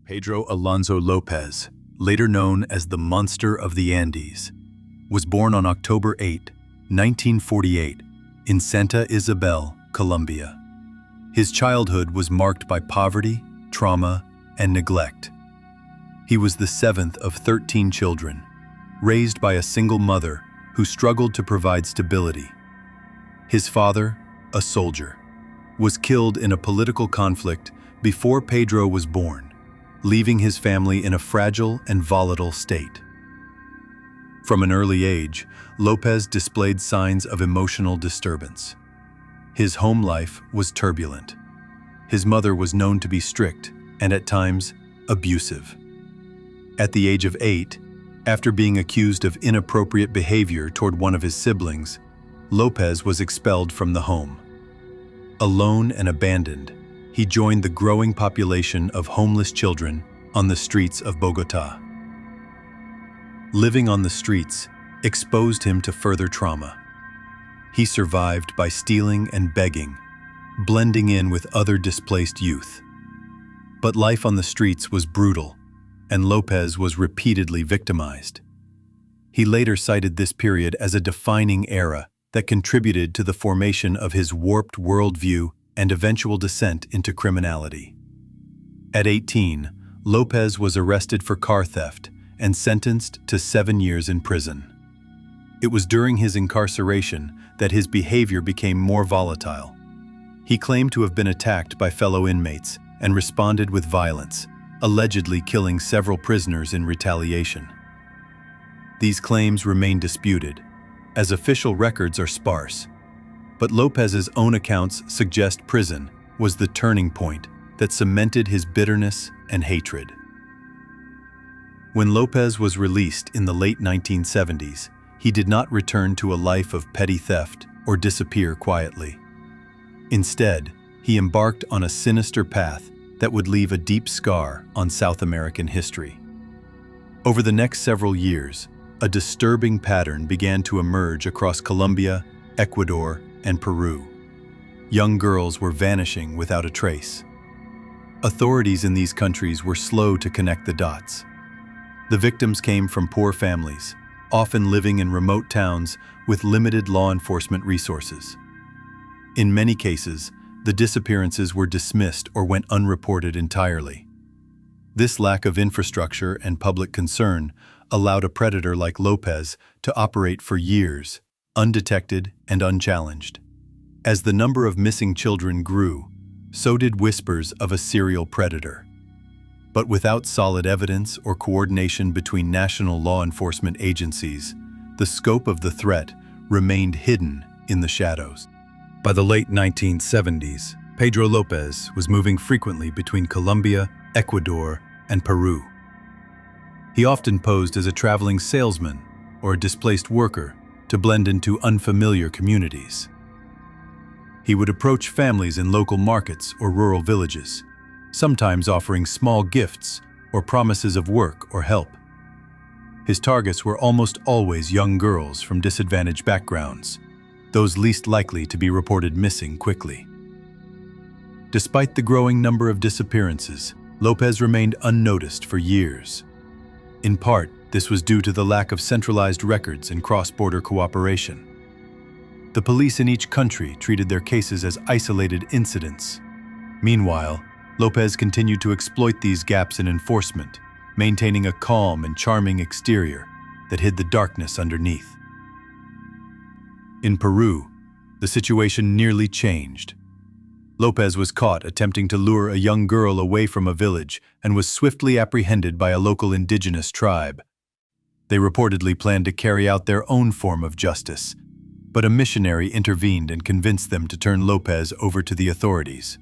Pedro Alonso López, later known as the Monster of the Andes, was born on October 8, 1948, in Santa Isabel, Colombia. His childhood was marked by poverty, trauma, and neglect. He was the seventh of 13 children, raised by a single mother who struggled to provide stability. His father, a soldier, was killed in a political conflict before Pedro was born, leaving his family in a fragile and volatile state. From an early age, López displayed signs of emotional disturbance. His home life was turbulent. His mother was known to be strict and at times abusive. At the age of 8, after being accused of inappropriate behavior toward one of his siblings, López was expelled from the home. Alone and abandoned, he joined the growing population of homeless children on the streets of Bogotá. Living on the streets exposed him to further trauma. He survived by stealing and begging, blending in with other displaced youth. But life on the streets was brutal, and López was repeatedly victimized. He later cited this period as a defining era that contributed to the formation of his warped worldview and eventual descent into criminality. At 18, López was arrested for car theft and sentenced to 7 years in prison. It was during his incarceration that his behavior became more volatile. He claimed to have been attacked by fellow inmates and responded with violence, allegedly killing several prisoners in retaliation. These claims remain disputed, as official records are sparse. But López's own accounts suggest prison was the turning point that cemented his bitterness and hatred. When López was released in the late 1970s, he did not return to a life of petty theft or disappear quietly. Instead, he embarked on a sinister path that would leave a deep scar on South American history. Over the next several years, a disturbing pattern began to emerge across Colombia, Ecuador, and Peru. Young girls were vanishing without a trace. Authorities in these countries were slow to connect the dots. The victims came from poor families, often living in remote towns with limited law enforcement resources. In many cases, the disappearances were dismissed or went unreported entirely. This lack of infrastructure and public concern allowed a predator like López to operate for years, undetected and unchallenged. As the number of missing children grew, so did whispers of a serial predator. But without solid evidence or coordination between national law enforcement agencies, the scope of the threat remained hidden in the shadows. By the late 1970s, Pedro López was moving frequently between Colombia, Ecuador, and Peru. He often posed as a traveling salesman or a displaced worker to blend into unfamiliar communities. He would approach families in local markets or rural villages, sometimes offering small gifts or promises of work or help. His targets were almost always young girls from disadvantaged backgrounds, those least likely to be reported missing quickly. Despite the growing number of disappearances, López remained unnoticed for years. In part, this was due to the lack of centralized records and cross-border cooperation. The police in each country treated their cases as isolated incidents. Meanwhile, López continued to exploit these gaps in enforcement, maintaining a calm and charming exterior that hid the darkness underneath. In Peru, the situation nearly changed. López was caught attempting to lure a young girl away from a village and was swiftly apprehended by a local indigenous tribe. They reportedly planned to carry out their own form of justice, but a missionary intervened and convinced them to turn López over to the authorities.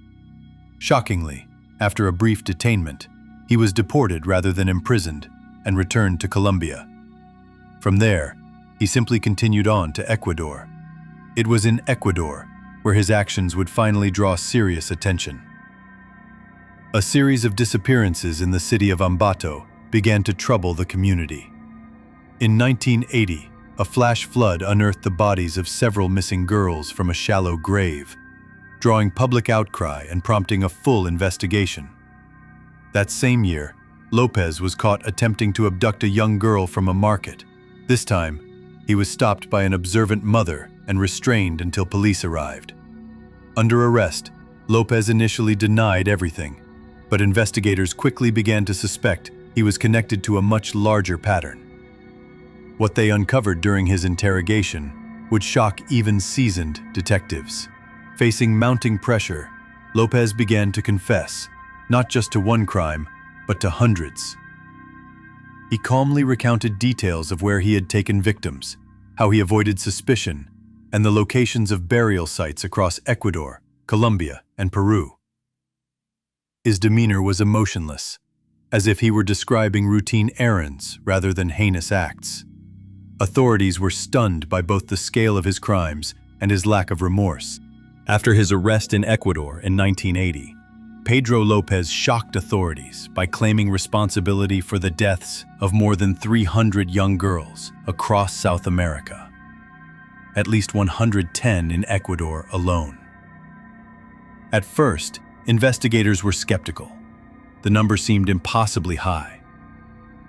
Shockingly, after a brief detainment, he was deported rather than imprisoned and returned to Colombia. From there, he simply continued on to Ecuador. It was in Ecuador where his actions would finally draw serious attention. A series of disappearances in the city of Ambato began to trouble the community. In 1980, a flash flood unearthed the bodies of several missing girls from a shallow grave, drawing public outcry and prompting a full investigation. That same year, López was caught attempting to abduct a young girl from a market. This time, he was stopped by an observant mother and restrained until police arrived. Under arrest, López initially denied everything, but investigators quickly began to suspect he was connected to a much larger pattern. What they uncovered during his interrogation would shock even seasoned detectives. Facing mounting pressure, López began to confess, not just to one crime, but to hundreds. He calmly recounted details of where he had taken victims, how he avoided suspicion, and the locations of burial sites across Ecuador, Colombia, and Peru. His demeanor was emotionless, as if he were describing routine errands rather than heinous acts. Authorities were stunned by both the scale of his crimes and his lack of remorse. After his arrest in Ecuador in 1980, Pedro López shocked authorities by claiming responsibility for the deaths of more than 300 young girls across South America, at least 110 in Ecuador alone. At first, investigators were skeptical. The number seemed impossibly high.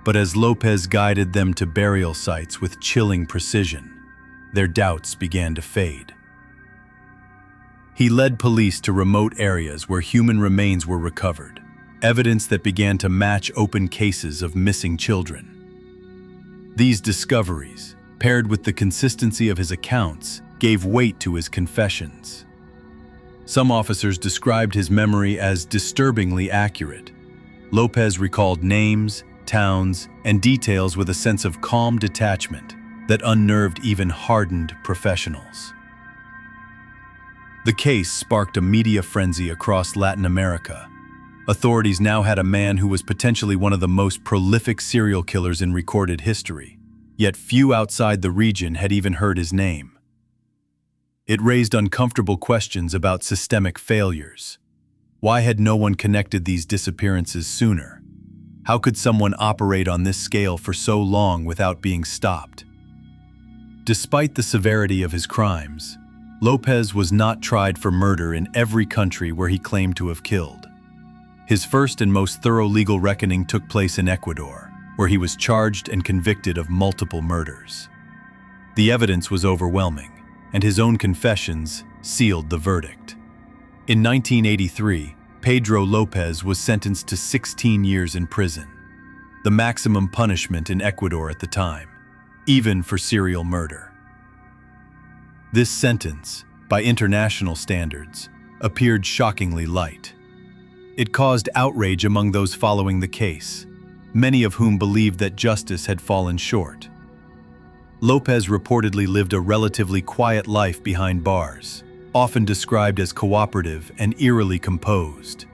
But as López guided them to burial sites with chilling precision, their doubts began to fade. He led police to remote areas where human remains were recovered, evidence that began to match open cases of missing children. These discoveries, paired with the consistency of his accounts, gave weight to his confessions. Some officers described his memory as disturbingly accurate. López recalled names, towns, and details with a sense of calm detachment that unnerved even hardened professionals. The case sparked a media frenzy across Latin America. Authorities now had a man who was potentially one of the most prolific serial killers in recorded history, yet few outside the region had even heard his name. It raised uncomfortable questions about systemic failures. Why had no one connected these disappearances sooner? How could someone operate on this scale for so long without being stopped? Despite the severity of his crimes, López was not tried for murder in every country where he claimed to have killed. His first and most thorough legal reckoning took place in Ecuador, where he was charged and convicted of multiple murders. The evidence was overwhelming, and his own confessions sealed the verdict. In 1983, Pedro López was sentenced to 16 years in prison, the maximum punishment in Ecuador at the time, even for serial murder. This sentence, by international standards, appeared shockingly light. It caused outrage among those following the case, many of whom believed that justice had fallen short. López reportedly lived a relatively quiet life behind bars, often described as cooperative and eerily composed.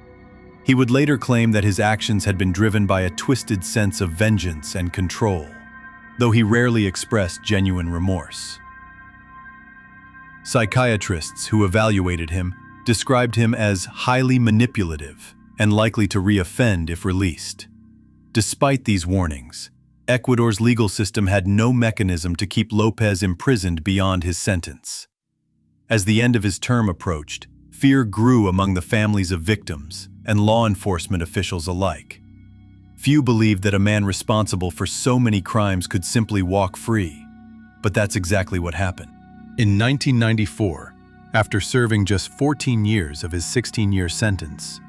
He would later claim that his actions had been driven by a twisted sense of vengeance and control, though he rarely expressed genuine remorse. Psychiatrists who evaluated him described him as highly manipulative and likely to reoffend if released. Despite these warnings, Ecuador's legal system had no mechanism to keep López imprisoned beyond his sentence. As the end of his term approached, fear grew among the families of victims and law enforcement officials alike. Few believed that a man responsible for so many crimes could simply walk free, but that's exactly what happened. In 1994, after serving just 14 years of his 16-year sentence,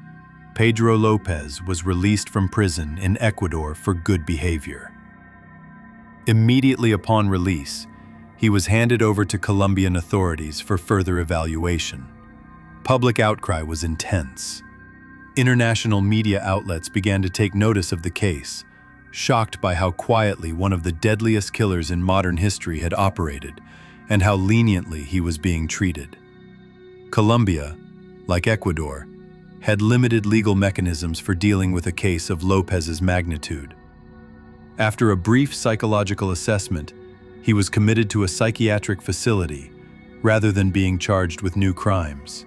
Pedro López was released from prison in Ecuador for good behavior. Immediately upon release, he was handed over to Colombian authorities for further evaluation. Public outcry was intense. International media outlets began to take notice of the case, shocked by how quietly one of the deadliest killers in modern history had operated and how leniently he was being treated. Colombia, like Ecuador, had limited legal mechanisms for dealing with a case of López's magnitude. After a brief psychological assessment, he was committed to a psychiatric facility rather than being charged with new crimes.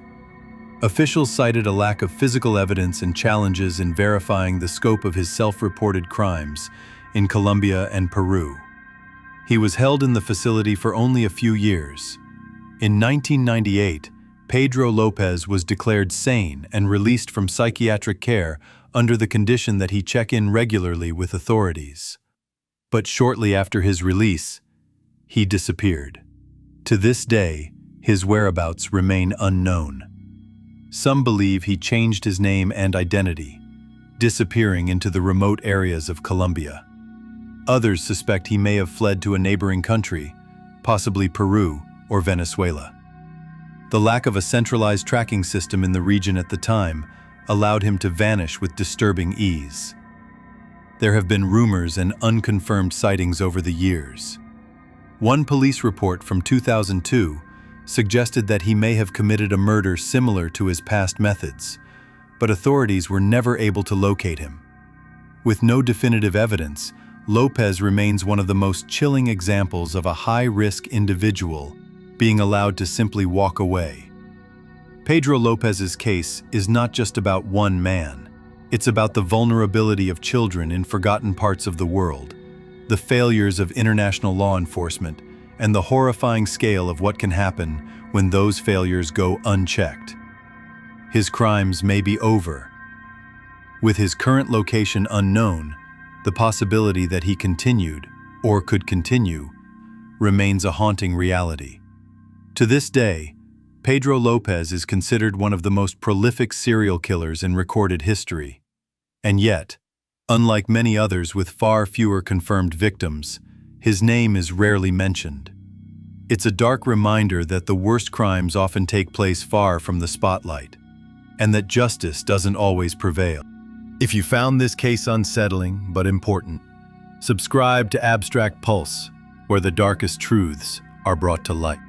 Officials cited a lack of physical evidence and challenges in verifying the scope of his self-reported crimes in Colombia and Peru. He was held in the facility for only a few years. In 1998, Pedro López was declared sane and released from psychiatric care under the condition that he check in regularly with authorities. But shortly after his release, he disappeared. To this day, his whereabouts remain unknown. Some believe he changed his name and identity, disappearing into the remote areas of Colombia. Others suspect he may have fled to a neighboring country, possibly Peru or Venezuela. The lack of a centralized tracking system in the region at the time allowed him to vanish with disturbing ease. There have been rumors and unconfirmed sightings over the years. One police report from 2002 suggested that he may have committed a murder similar to his past methods, but authorities were never able to locate him. With no definitive evidence, López remains one of the most chilling examples of a high-risk individual being allowed to simply walk away. Pedro López's case is not just about one man. It's about the vulnerability of children in forgotten parts of the world, the failures of international law enforcement, and the horrifying scale of what can happen when those failures go unchecked. His crimes may be over. With his current location unknown, the possibility that he continued, or could continue, remains a haunting reality. To this day, Pedro López is considered one of the most prolific serial killers in recorded history. And yet, unlike many others with far fewer confirmed victims, his name is rarely mentioned. It's a dark reminder that the worst crimes often take place far from the spotlight, and that justice doesn't always prevail. If you found this case unsettling but important, subscribe to Abstract Pulse, where the darkest truths are brought to light.